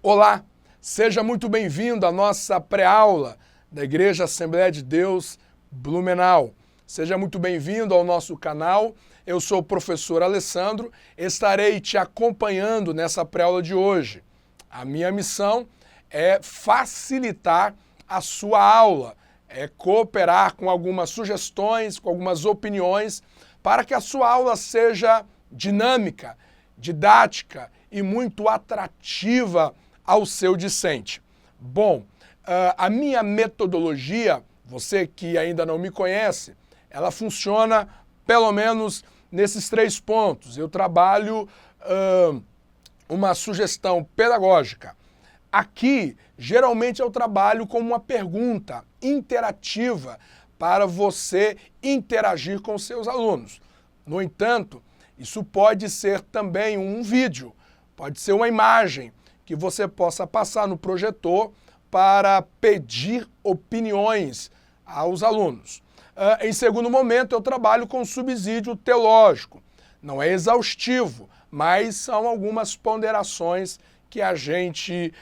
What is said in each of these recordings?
Olá, seja muito bem-vindo à nossa pré-aula da Igreja Assembleia de Deus Blumenau. Seja muito bem-vindo ao nosso canal. Eu sou o professor Alessandro, estarei te acompanhando nessa pré-aula de hoje. A minha missão é facilitar a sua aula, é cooperar com algumas sugestões, com algumas opiniões, para que a sua aula seja dinâmica, didática e muito atrativa ao seu discente. Bom, a minha metodologia, você que ainda não me conhece, ela funciona pelo menos nesses 3 pontos. Eu trabalho uma sugestão pedagógica. Aqui, geralmente eu trabalho com uma pergunta interativa para você interagir com seus alunos. No entanto, isso pode ser também um vídeo, pode ser uma imagem que você possa passar no projetor para pedir opiniões aos alunos. Em segundo momento, eu trabalho com subsídio teológico. Não é exaustivo, mas são algumas ponderações que a gente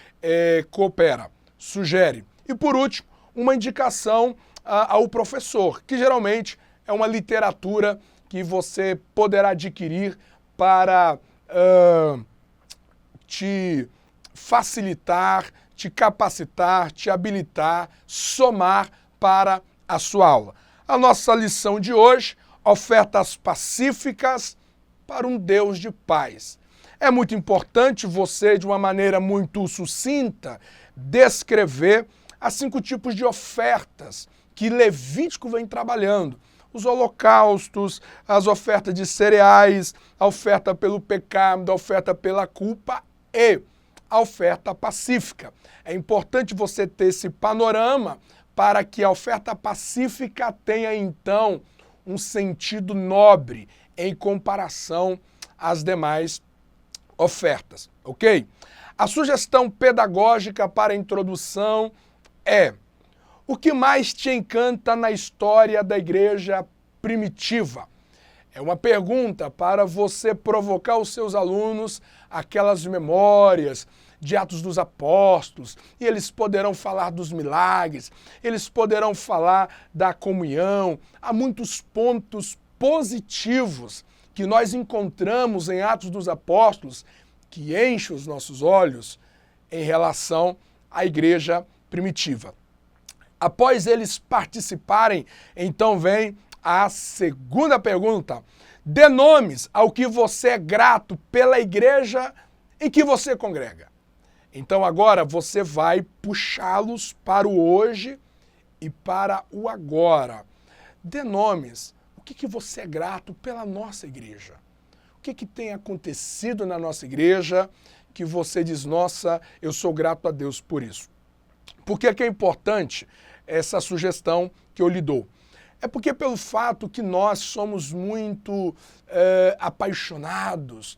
coopera, sugere. E por último, uma indicação ao professor, que geralmente é uma literatura que você poderá adquirir para te facilitar, te capacitar, te habilitar, somar para a sua aula. A nossa lição de hoje, ofertas pacíficas para um Deus de paz. É muito importante você, de uma maneira muito sucinta, descrever as 5 tipos de ofertas que Levítico vem trabalhando. Os holocaustos, as ofertas de cereais, a oferta pelo pecado, a oferta pela culpa e a oferta pacífica. É importante você ter esse panorama para que a oferta pacífica tenha, então, um sentido nobre em comparação às demais ofertas, ok? A sugestão pedagógica para a introdução é: o que mais te encanta na história da igreja primitiva? É uma pergunta para você provocar os seus alunos aquelas memórias de Atos dos Apóstolos, e eles poderão falar dos milagres, eles poderão falar da comunhão. Há muitos pontos positivos que nós encontramos em Atos dos Apóstolos que enchem os nossos olhos em relação à igreja primitiva. Após eles participarem, então vem a segunda pergunta: dê nomes ao que você é grato pela igreja em que você congrega. Então agora você vai puxá-los para o hoje e para o agora. Dê nomes. O que você é grato pela nossa igreja? O que tem acontecido na nossa igreja que você diz: nossa, eu sou grato a Deus por isso? Por que é importante essa sugestão que eu lhe dou? É porque pelo fato que nós somos muito apaixonados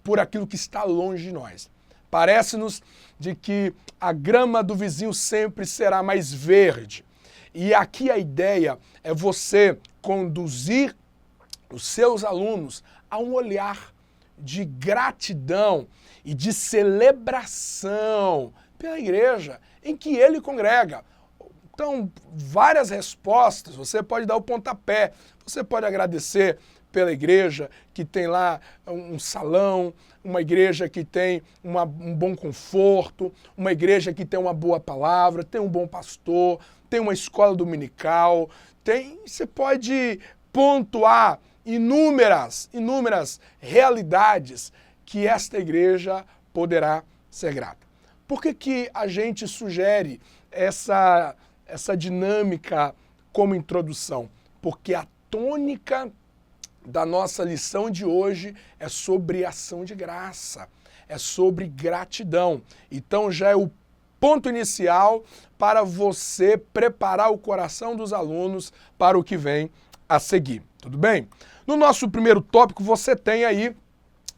por aquilo que está longe de nós. Parece-nos de que a grama do vizinho sempre será mais verde. E aqui a ideia é você conduzir os seus alunos a um olhar de gratidão e de celebração pela igreja em que ele congrega. Então, várias respostas, você pode dar o pontapé, você pode agradecer pela igreja que tem lá um salão, uma igreja que tem um bom conforto, uma igreja que tem uma boa palavra, tem um bom pastor, tem uma escola dominical, você pode pontuar inúmeras realidades que esta igreja poderá ser grata. Por que a gente sugere essa dinâmica como introdução? Porque a tônica da nossa lição de hoje é sobre ação de graça, é sobre gratidão. Então já é o ponto inicial para você preparar o coração dos alunos para o que vem a seguir, tudo bem? No nosso primeiro tópico você tem aí,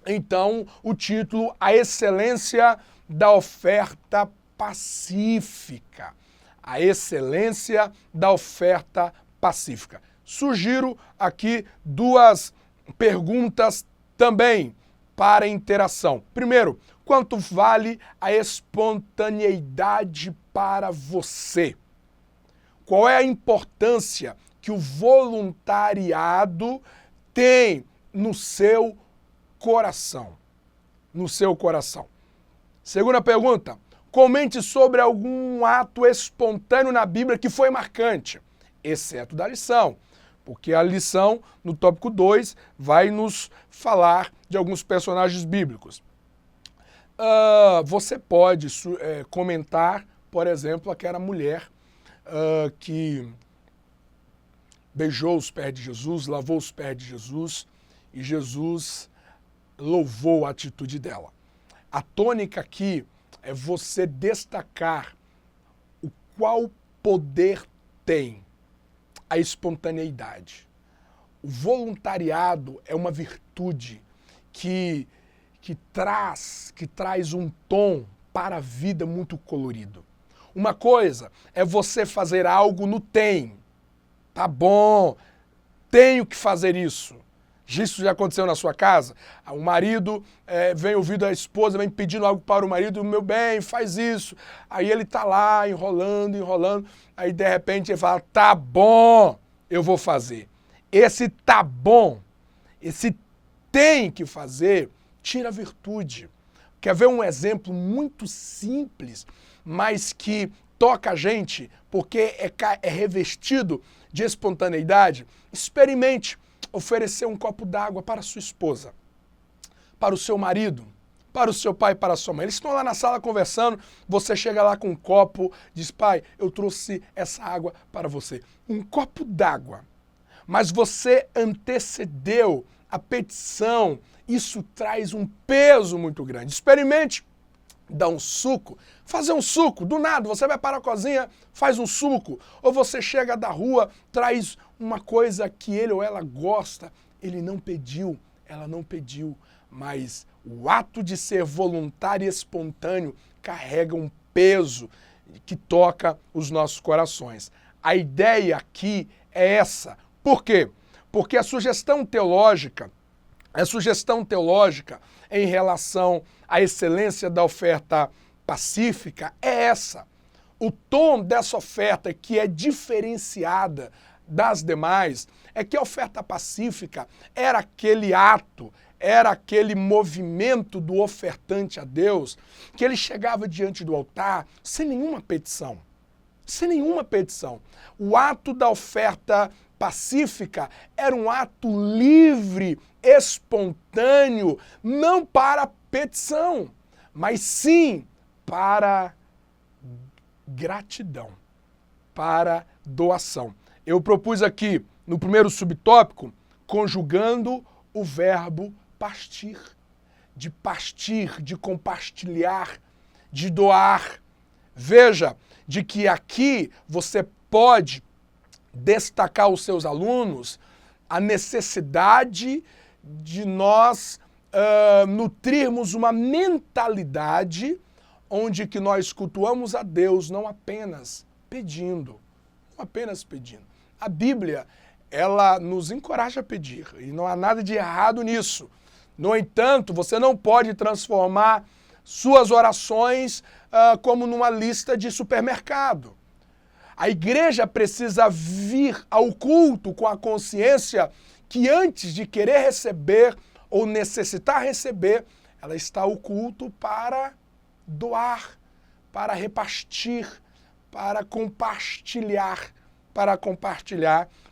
então, o título: A Excelência da Oferta Pacífica. A excelência da oferta pacífica. Sugiro aqui 2 perguntas também para interação. Primeiro, Quanto vale a espontaneidade para você? Qual é a importância que o voluntariado tem no seu coração? No seu coração. Segunda pergunta, comente sobre algum ato espontâneo na Bíblia que foi marcante, exceto da lição, porque a lição, no tópico 2, vai nos falar de alguns personagens bíblicos. Você pode comentar, por exemplo, aquela mulher que beijou os pés de Jesus, lavou os pés de Jesus, e Jesus louvou a atitude dela. A tônica aqui é você destacar o qual poder tem a espontaneidade. O voluntariado é uma virtude que traz um tom para a vida muito colorido. Uma coisa é você fazer algo no tem. Tá bom, tenho que fazer isso. Isso já aconteceu na sua casa? O marido vem ouvindo a esposa, vem pedindo algo para o marido, meu bem, faz isso. Aí ele tá lá enrolando, aí de repente ele fala, tá bom, eu vou fazer. Esse tá bom, esse tem que fazer, tira a virtude. Quer ver um exemplo muito simples, mas que toca a gente, porque é revestido de espontaneidade? Experimente oferecer um copo d'água para a sua esposa, para o seu marido, para o seu pai e para a sua mãe. Eles estão lá na sala conversando, você chega lá com um copo, diz, pai, eu trouxe essa água para você. Um copo d'água. Mas você antecedeu a petição, isso traz um peso muito grande. Experimente dar um suco, fazer um suco, do nada, você vai para a cozinha, faz um suco, ou você chega da rua, traz uma coisa que ele ou ela gosta, ele não pediu, ela não pediu, mas o ato de ser voluntário e espontâneo carrega um peso que toca os nossos corações. A ideia aqui é essa. Por quê? Porque a sugestão teológica em relação à excelência da oferta pacífica é essa. O tom dessa oferta, que é diferenciada das demais, é que a oferta pacífica era aquele ato, era aquele movimento do ofertante a Deus, que ele chegava diante do altar sem nenhuma petição. Sem nenhuma petição. O ato da oferta pacífica era um ato livre, espontâneo, não para petição, mas sim para gratidão, para doação. Eu propus aqui, no primeiro subtópico, conjugando o verbo partir, de compartilhar, de doar. Veja, de que aqui você pode destacar aos seus alunos a necessidade de nós nutrirmos uma mentalidade onde que nós cultuamos a Deus não apenas pedindo, A Bíblia, ela nos encoraja a pedir e não há nada de errado nisso. No entanto, você não pode transformar suas orações como numa lista de supermercado. A igreja precisa vir ao culto com a consciência que antes de querer receber ou necessitar receber, ela está ao culto para doar, para repartir, para compartilhar,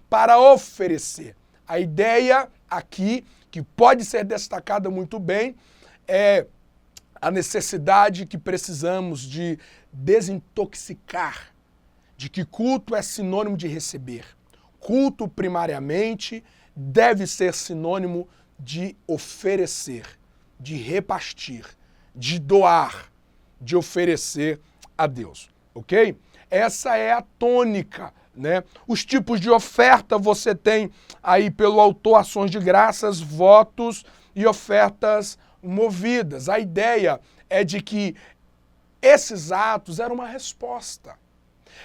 para oferecer. A ideia aqui, que pode ser destacada muito bem, é a necessidade que precisamos de desintoxicar, de que culto é sinônimo de receber. Culto, primariamente, deve ser sinônimo de oferecer, de repartir, de doar, de oferecer a Deus, ok? Essa é a tônica, né? Os tipos de oferta você tem aí pelo autor ações de graças, votos e ofertas movidas. A ideia é de que esses atos eram uma resposta.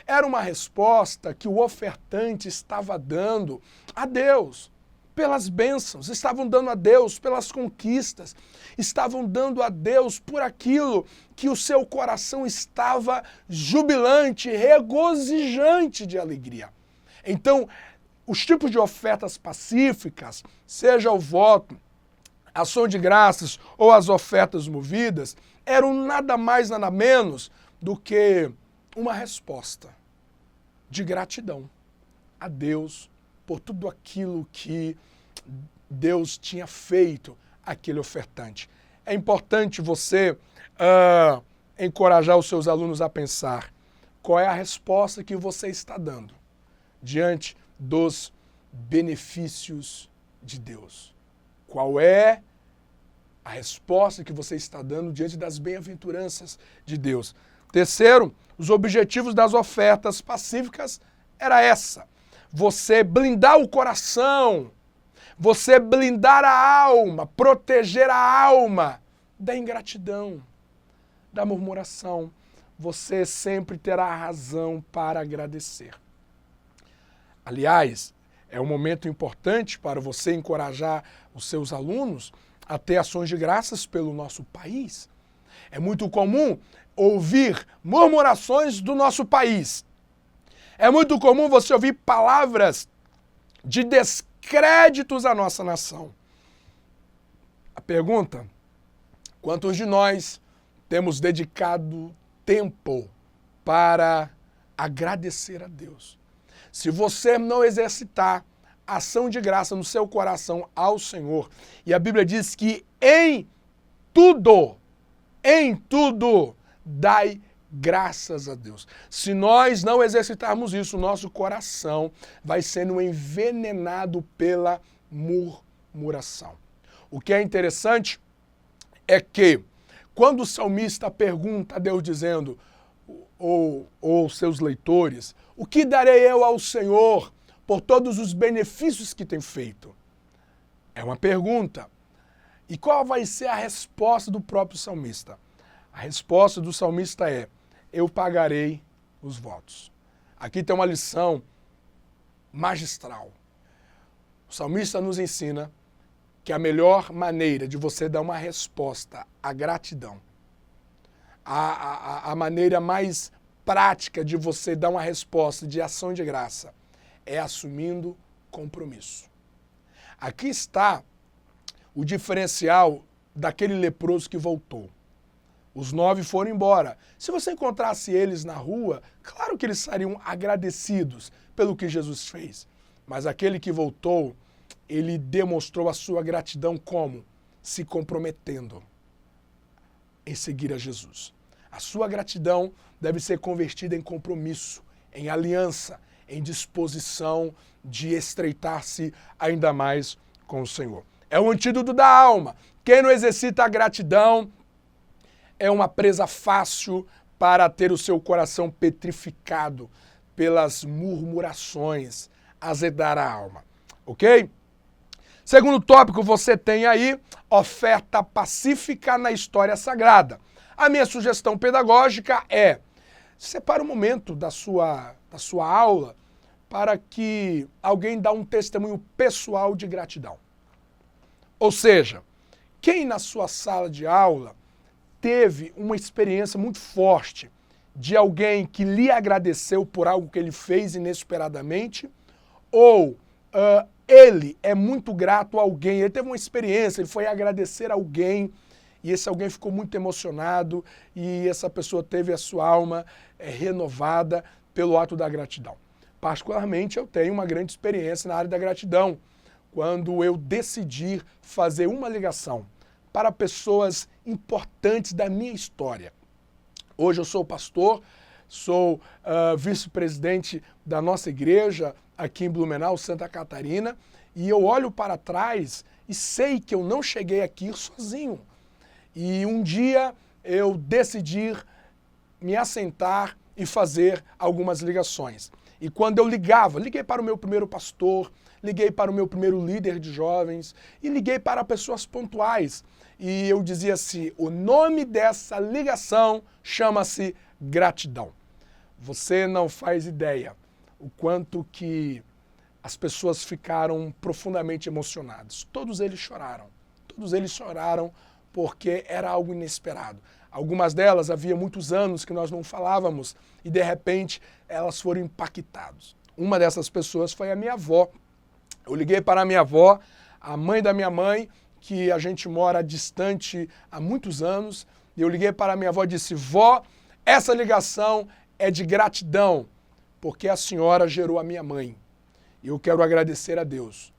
Era uma resposta que o ofertante estava dando a Deus. pelas bênçãos, estavam dando a Deus pelas conquistas, estavam dando a Deus por aquilo que o seu coração estava jubilante, regozijante de alegria. Então, os tipos de ofertas pacíficas, seja o voto, ação de graças ou as ofertas movidas, eram nada mais, nada menos do que uma resposta de gratidão a Deus por tudo aquilo que Deus tinha feito àquele ofertante. É importante você encorajar os seus alunos a pensar qual é a resposta que você está dando diante dos benefícios de Deus. Qual é a resposta que você está dando diante das bem-aventuranças de Deus? Terceiro, os objetivos das ofertas pacíficas era essa: você blindar o coração, você blindar a alma, proteger a alma da ingratidão, da murmuração. Você sempre terá razão para agradecer. Aliás, é um momento importante para você encorajar os seus alunos a ter ações de graças pelo nosso país. É muito comum ouvir murmurações do nosso país. É muito comum você ouvir palavras de descréditos à nossa nação. A pergunta: quantos de nós temos dedicado tempo para agradecer a Deus? Se você não exercitar ação de graça no seu coração ao Senhor, e a Bíblia diz que em tudo, dai graças a Deus. Se nós não exercitarmos isso, o nosso coração vai sendo envenenado pela murmuração. O que é interessante é que quando o salmista pergunta a Deus dizendo, ou seus leitores, o que darei eu ao Senhor por todos os benefícios que tem feito? É uma pergunta. E qual vai ser a resposta do próprio salmista? A resposta do salmista é: eu pagarei os votos. Aqui tem uma lição magistral. O salmista nos ensina que a melhor maneira de você dar uma resposta à gratidão, a maneira mais prática de você dar uma resposta de ação de graça, é assumindo compromisso. Aqui está o diferencial daquele leproso que voltou. Os 9 foram embora. Se você encontrasse eles na rua, claro que eles estariam agradecidos pelo que Jesus fez. Mas aquele que voltou, ele demonstrou a sua gratidão como? Se comprometendo em seguir a Jesus. A sua gratidão deve ser convertida em compromisso, em aliança, em disposição de estreitar-se ainda mais com o Senhor. É o antídoto da alma. Quem não exercita a gratidão é uma presa fácil para ter o seu coração petrificado pelas murmurações, azedar a alma. Ok? Segundo tópico, você tem aí oferta pacífica na história sagrada. A minha sugestão pedagógica é: separe um momento da sua aula para que alguém dê um testemunho pessoal de gratidão. Ou seja, quem na sua sala de aula teve uma experiência muito forte de alguém que lhe agradeceu por algo que ele fez inesperadamente, ou ele é muito grato a alguém, ele teve uma experiência, ele foi agradecer a alguém, e esse alguém ficou muito emocionado, e essa pessoa teve a sua alma renovada pelo ato da gratidão. Particularmente, eu tenho uma grande experiência na área da gratidão, quando eu decidi fazer uma ligação para pessoas importantes da minha história. Hoje eu sou pastor, sou vice-presidente da nossa igreja aqui em Blumenau, Santa Catarina, e eu olho para trás e sei que eu não cheguei aqui sozinho. E um dia eu decidi me assentar e fazer algumas ligações. E quando eu liguei para o meu primeiro pastor, liguei para o meu primeiro líder de jovens e liguei para pessoas pontuais. E eu dizia assim: o nome dessa ligação chama-se gratidão. Você não faz ideia o quanto que as pessoas ficaram profundamente emocionadas. Todos eles choraram. Todos eles choraram porque era algo inesperado. Algumas delas havia muitos anos que nós não falávamos e de repente elas foram impactadas. Uma dessas pessoas foi a minha avó. Eu liguei para a minha avó, a mãe da minha mãe, que a gente mora distante há muitos anos, e eu liguei para a minha avó e disse: vó, essa ligação é de gratidão, porque a senhora gerou a minha mãe. E eu quero agradecer a Deus,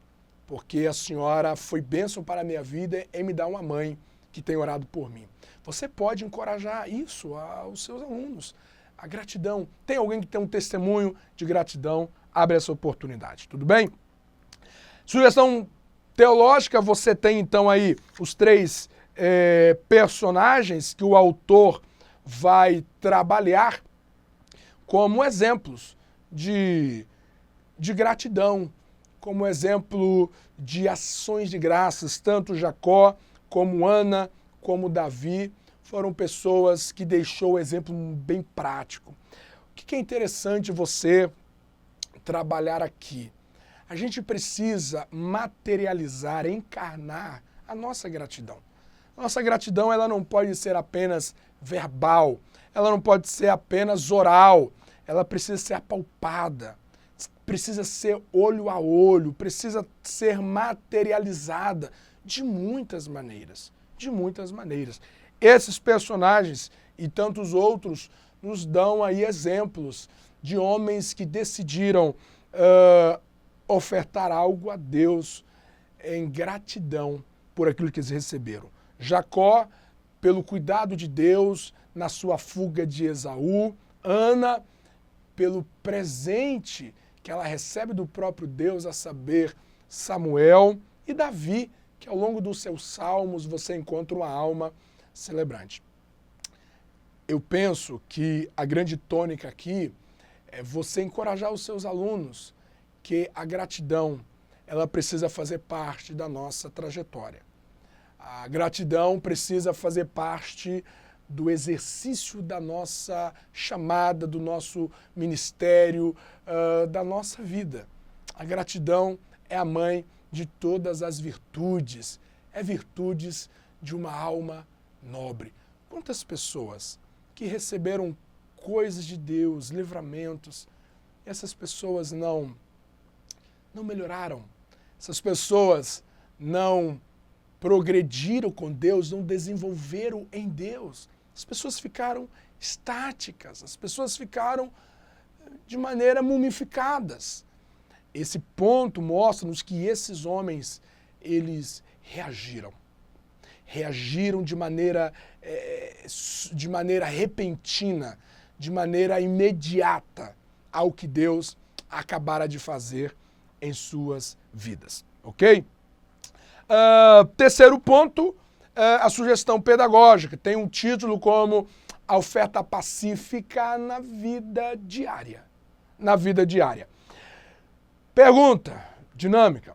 porque a senhora foi bênção para a minha vida em me dar uma mãe que tem orado por mim. Você pode encorajar isso aos seus alunos. A gratidão. Tem alguém que tem um testemunho de gratidão? Abre essa oportunidade, tudo bem? Sugestão teológica, você tem então aí os três personagens que o autor vai trabalhar como exemplos de gratidão, como exemplo de ações de graças. Tanto Jacó, como Ana, como Davi, foram pessoas que deixou o exemplo bem prático. O que é interessante você trabalhar aqui? A gente precisa materializar, encarnar a nossa gratidão. A nossa gratidão, ela não pode ser apenas verbal, ela não pode ser apenas oral, ela precisa ser apalpada, precisa ser olho a olho, precisa ser materializada de muitas maneiras, de muitas maneiras. Esses personagens e tantos outros nos dão aí exemplos de homens que decidiram ofertar algo a Deus em gratidão por aquilo que eles receberam. Jacó, pelo cuidado de Deus na sua fuga de Esaú. Ana, pelo presente que ela recebe do próprio Deus, a saber, Samuel. E Davi, que ao longo dos seus salmos você encontra uma alma celebrante. Eu penso que a grande tônica aqui é você encorajar os seus alunos que a gratidão, ela precisa fazer parte da nossa trajetória. A gratidão precisa fazer parte do exercício da nossa chamada, do nosso ministério, da nossa vida. A gratidão é a mãe de todas as virtudes, é virtudes de uma alma nobre. Quantas pessoas que receberam coisas de Deus, livramentos, essas pessoas não melhoraram, essas pessoas não progrediram com Deus, não desenvolveram em Deus. As pessoas ficaram estáticas, as pessoas ficaram de maneira mumificadas. Esse ponto mostra-nos que esses homens, eles reagiram. Reagiram de maneira repentina, de maneira imediata ao que Deus acabara de fazer em suas vidas, ok? Terceiro ponto, a sugestão pedagógica. Tem um título como a oferta pacífica na vida diária. Na vida diária. Pergunta dinâmica.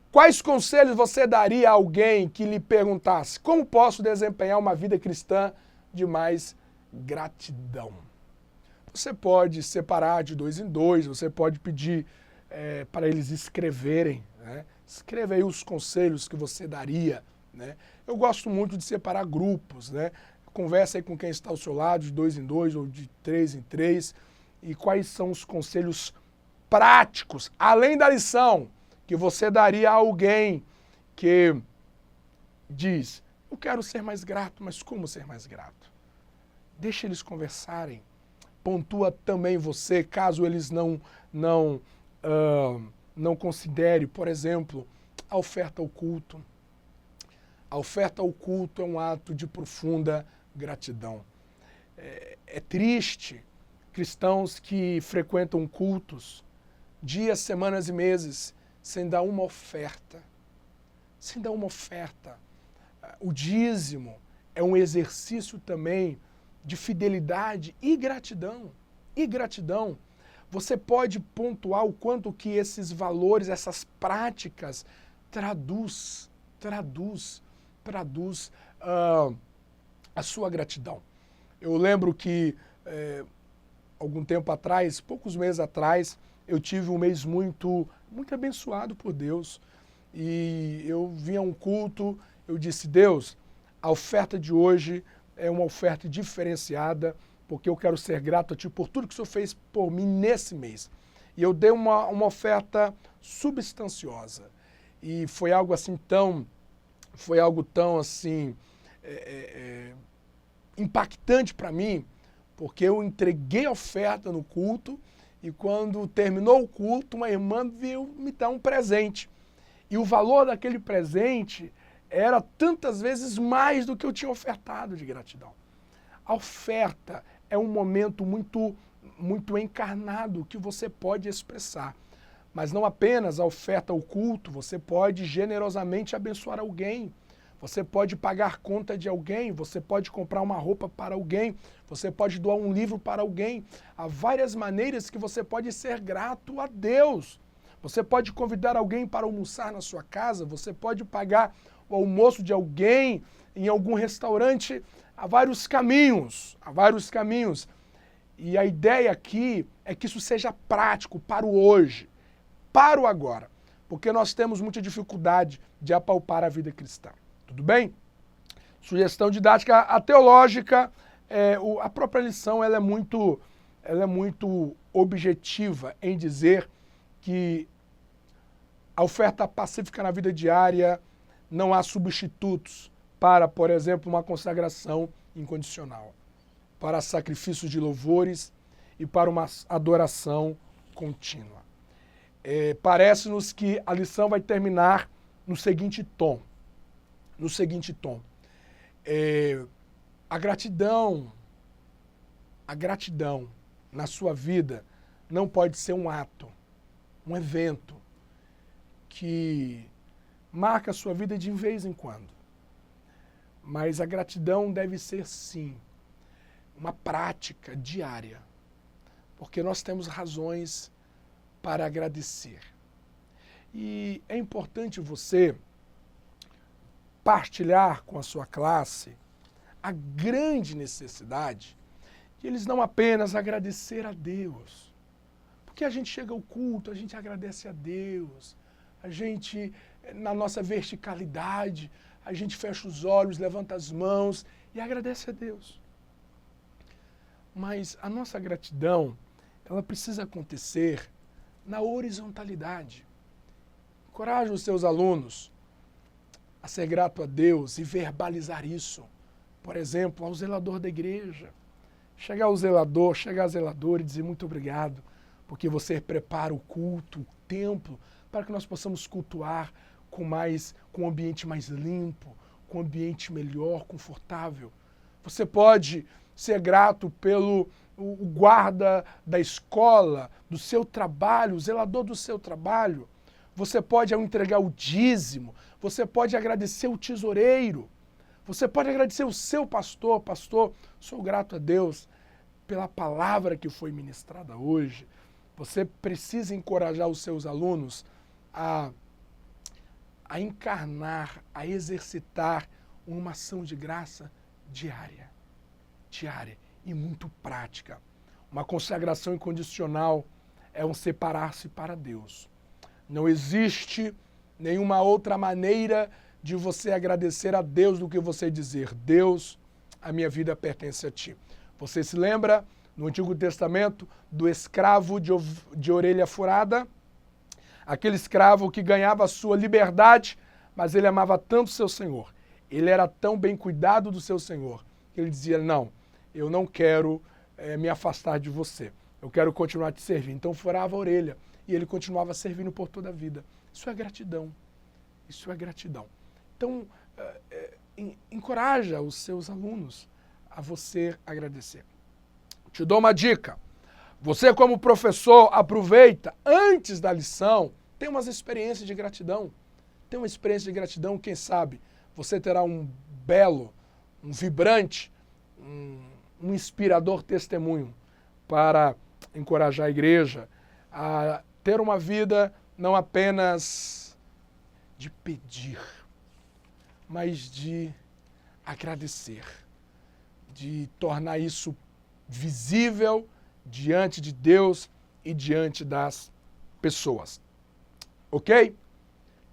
Quais conselhos você daria a alguém que lhe perguntasse: como posso desempenhar uma vida cristã de mais gratidão? Você pode separar de 2 em 2, você pode pedir para eles escreverem, né? Escreva aí os conselhos que você daria, né? Eu gosto muito de separar grupos, né? Conversa aí com quem está ao seu lado, de 2 em 2 ou de 3 em 3, e quais são os conselhos práticos, além da lição, que você daria a alguém que diz: eu quero ser mais grato, mas como ser mais grato? Deixa eles conversarem. Pontua também você, caso eles não considere, por exemplo, a oferta ao culto. A oferta ao culto é um ato de profunda gratidão. É triste cristãos que frequentam cultos dias, semanas e meses sem dar uma oferta. Sem dar uma oferta. O dízimo é um exercício também de fidelidade e gratidão. E gratidão. Você pode pontuar o quanto que esses valores, essas práticas traduz a sua gratidão. Eu lembro que algum tempo atrás, poucos meses atrás, eu tive um mês muito abençoado por Deus. E eu vim a um culto, eu disse, Deus, a oferta de hoje é uma oferta diferenciada, porque eu quero ser grato a Ti por tudo que o Senhor fez por mim nesse mês. E eu dei uma oferta substanciosa. E foi algo tão assim, impactante para mim, porque eu entreguei a oferta no culto e quando terminou o culto, uma irmã veio me dar um presente. E o valor daquele presente era tantas vezes mais do que eu tinha ofertado de gratidão. A oferta é um momento muito encarnado que você pode expressar. Mas não apenas a oferta ao culto, você pode generosamente abençoar alguém. Você pode pagar conta de alguém, você pode comprar uma roupa para alguém, você pode doar um livro para alguém. Há várias maneiras que você pode ser grato a Deus. Você pode convidar alguém para almoçar na sua casa, você pode pagar o almoço de alguém em algum restaurante. Há vários caminhos. E a ideia aqui é que isso seja prático para o hoje, para o agora, porque nós temos muita dificuldade de apalpar a vida cristã. Tudo bem? Sugestão didática, a teológica, a própria lição ela é muito objetiva em dizer que a oferta pacífica na vida diária não há substitutos para, por exemplo, uma consagração incondicional, para sacrifícios de louvores e para uma adoração contínua. Parece-nos que a lição vai terminar no seguinte tom. A gratidão na sua vida não pode ser um ato, um evento que marca a sua vida de vez em quando. Mas a gratidão deve ser, sim, uma prática diária, porque nós temos razões para agradecer. E é importante você partilhar com a sua classe a grande necessidade de eles não apenas agradecer a Deus, porque a gente chega ao culto, a gente agradece a Deus, a gente, na nossa verticalidade, a gente fecha os olhos, levanta as mãos e agradece a Deus. Mas a nossa gratidão, ela precisa acontecer na horizontalidade. Encoraje os seus alunos a ser grato a Deus e verbalizar isso. Por exemplo, ao zelador da igreja. Chegar ao zelador, chegar à zeladora e dizer muito obrigado, porque você prepara o culto, o templo, para que nós possamos cultuar com um ambiente mais limpo, com um ambiente melhor, confortável. Você pode ser grato pelo o guarda da escola, do seu trabalho, o zelador do seu trabalho. Você pode, ao entregar o dízimo, você pode agradecer o tesoureiro. Você pode agradecer o seu pastor. Pastor, sou grato a Deus pela palavra que foi ministrada hoje. Você precisa encorajar os seus alunos a encarnar, a exercitar uma ação de graça diária e muito prática. Uma consagração incondicional é um separar-se para Deus. Não existe nenhuma outra maneira de você agradecer a Deus do que você dizer, Deus, a minha vida pertence a Ti. Você se lembra, no Antigo Testamento, do escravo de orelha furada? Aquele escravo que ganhava a sua liberdade, mas ele amava tanto o seu senhor. Ele era tão bem cuidado do seu senhor, que ele dizia, não, eu não quero me afastar de você. Eu quero continuar te servindo. Então furava a orelha e ele continuava servindo por toda a vida. Isso é gratidão. Isso é gratidão. Então, encoraja os seus alunos a você agradecer. Te dou uma dica. Você, como professor, aproveita antes da lição, tem umas experiências de gratidão. Tem uma experiência de gratidão, quem sabe você terá um belo, um vibrante, um inspirador testemunho para encorajar a igreja a ter uma vida não apenas de pedir, mas de agradecer, de tornar isso visível diante de Deus e diante das pessoas. Ok?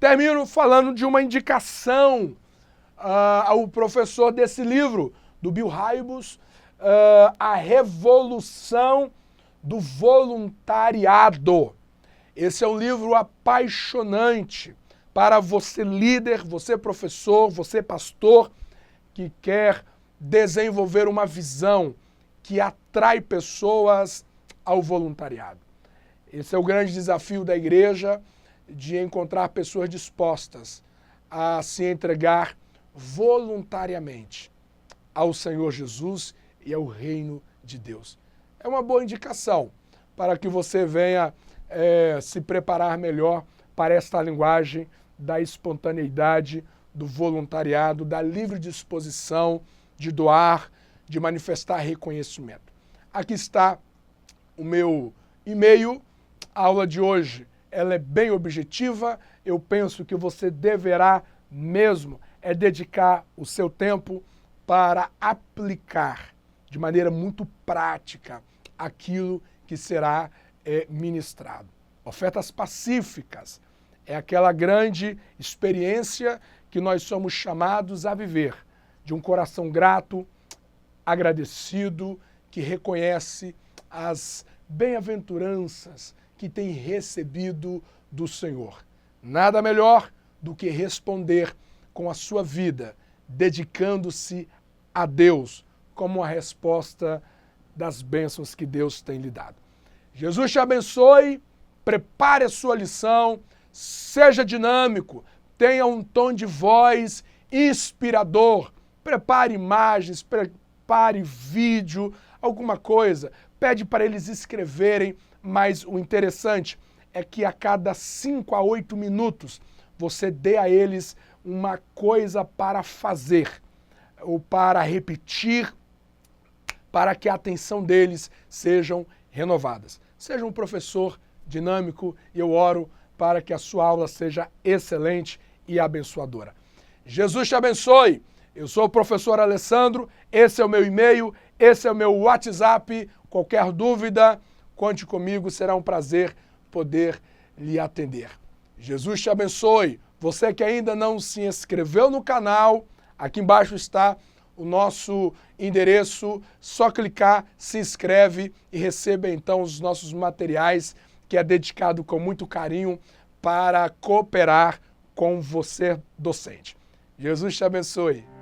Termino falando de uma indicação ao professor desse livro, do Bill Hybels, A Revolução do Voluntariado. Esse é um livro apaixonante para você líder, você professor, você pastor, que quer desenvolver uma visão que atrai pessoas ao voluntariado. Esse é o grande desafio da igreja, de encontrar pessoas dispostas a se entregar voluntariamente ao Senhor Jesus e ao reino de Deus. É uma boa indicação para que você venha se preparar melhor para esta linguagem da espontaneidade, do voluntariado, da livre disposição de doar, de manifestar reconhecimento. Aqui está o meu e-mail. A aula de hoje ela é bem objetiva. Eu penso que você deverá mesmo dedicar o seu tempo para aplicar de maneira muito prática aquilo que será ministrado. Ofertas pacíficas é aquela grande experiência que nós somos chamados a viver, de um coração grato, agradecido, que reconhece as bem-aventuranças que tem recebido do Senhor. Nada melhor do que responder com a sua vida, dedicando-se a Deus, como a resposta das bênçãos que Deus tem lhe dado. Jesus te abençoe, prepare a sua lição, seja dinâmico, tenha um tom de voz inspirador, prepare imagens, prepare vídeo, alguma coisa, pede para eles escreverem, mas o interessante é que a cada 5 a 8 minutos você dê a eles uma coisa para fazer, ou para repetir, para que a atenção deles sejam renovadas. Seja um professor dinâmico e eu oro para que a sua aula seja excelente e abençoadora. Jesus te abençoe. Eu sou o professor Alessandro, esse é o meu e-mail, esse é o meu WhatsApp. Qualquer dúvida, conte comigo, será um prazer poder lhe atender. Jesus te abençoe. Você que ainda não se inscreveu no canal, aqui embaixo está o nosso endereço, só clicar, se inscreve e receba então os nossos materiais, que é dedicado com muito carinho para cooperar com você, docente. Jesus te abençoe.